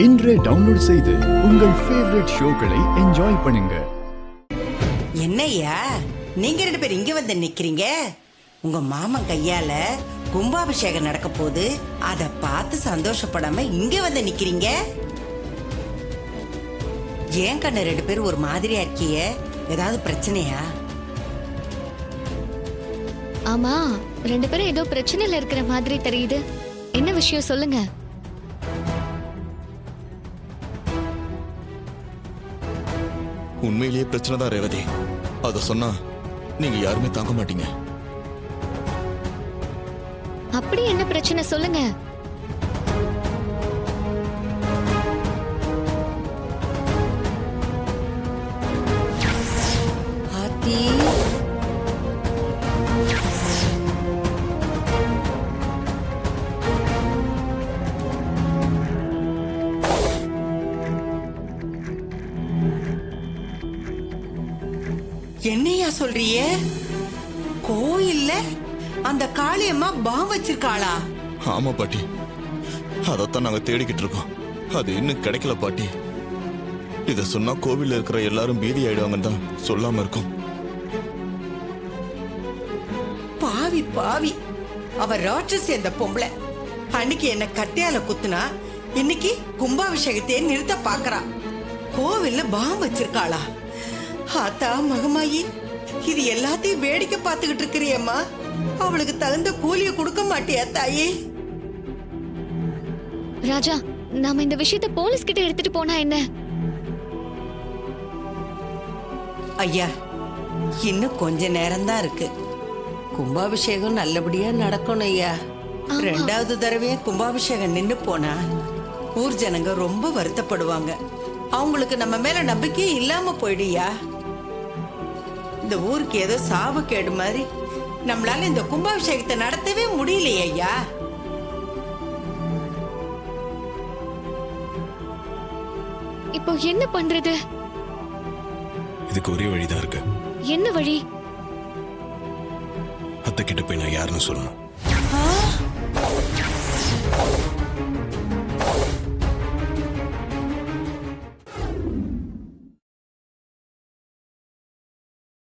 இன்றே டவுன்லோட் செய்து உங்கள் ஃபேவரட் ஷோக்களை என்ஜாய் பண்ணுங்க. என்னய்யா நீங்க 2 பேர் இங்க வந்து நிக்கிறீங்க? உங்க மாமன் கையால கும்பாபிஷேகம் நடக்க போது அதை பார்த்து சந்தோஷப்படாம இங்க வந்து நிக்கிறீங்க. ஏன் கண்ணு 2 பேரும் ஒரு மாதிரியா இருக்கீங்க? ஏதாவது பிரச்சனையா? ஆமா, 2 பேரும் ஏதோ பிரச்சனையில இருக்கிற மாதிரி தெரியுது. என்ன விஷயம் சொல்லுங்க. உண்மையிலேயே பிரச்சனை தான் ரேவதி. அத சொன்னா நீங்க யாருமே தாங்க மாட்டீங்க. அப்படி என்ன பிரச்சனை சொல்லுங்க. ஆத்தி என்னையா சொல்றிய? கோயில்ல அந்த காளியம்மா பாம் வச்சிருக்காளா? ஆமா பாட்டி, அதத்தான் நாங்க தேடிக்கிட்டு இருக்கோம். அது இன்னும் கிடைக்கல பாட்டி. இத சொன்னா கோவில்ல இருக்கிற எல்லாரும் பீதி ஆயிடுவாங்கன்னு தான் சொல்லாம இருக்கோம். பாவி பாவி, அவ ராட்சசி அந்த பொம்பளை. அன்னைக்கு என்ன கட்டையால குத்துனா, இன்னைக்கு கும்பாபிஷேகத்தையே நிறுத்த பாக்குறா. கோவில்ல பாம் வச்சிருக்காளா? ஆத்தா மகமாயி, இது எல்லாத்தையும் வேடிக்கை பார்த்துக்கிட்டு இருக்கிறியம்மா. அவளுக்கு தகுந்த கூலிய கொடுக்க மாட்டியா தாயே? ராஜா, நாம இந்த விஷயத்தை போலீஸ் கிட்ட எடுத்துட்டு போனா என்ன? ஐயா, இன்னும் கொஞ்ச நேரம் தான் இருக்கு. கும்பாபிஷேகம் நல்லபடியா நடக்கணும் ஐயா. 2வது தடவையே கும்பாபிஷேகம் நின்னு போனா ஊர் ஜனங்க ரொம்ப வருத்தப்படுவாங்க. அவங்களுக்கு நம்ம மேல நம்பிக்கையே இல்லாம போயிடுயா. இந்த ஊருக்கு ஏதோ சாபக்கேடு மாதிரி நம்மளால இந்த கும்பாபிஷேகத்தை நடத்தவே முடியலையே ஐயா. இப்போ என்ன பண்றது? இதுக்கு ஒரே வழிதான் இருக்கு. என்ன வழி? அத்தை கிட்ட போய் நான் யாருன்னு சொல்லணும்.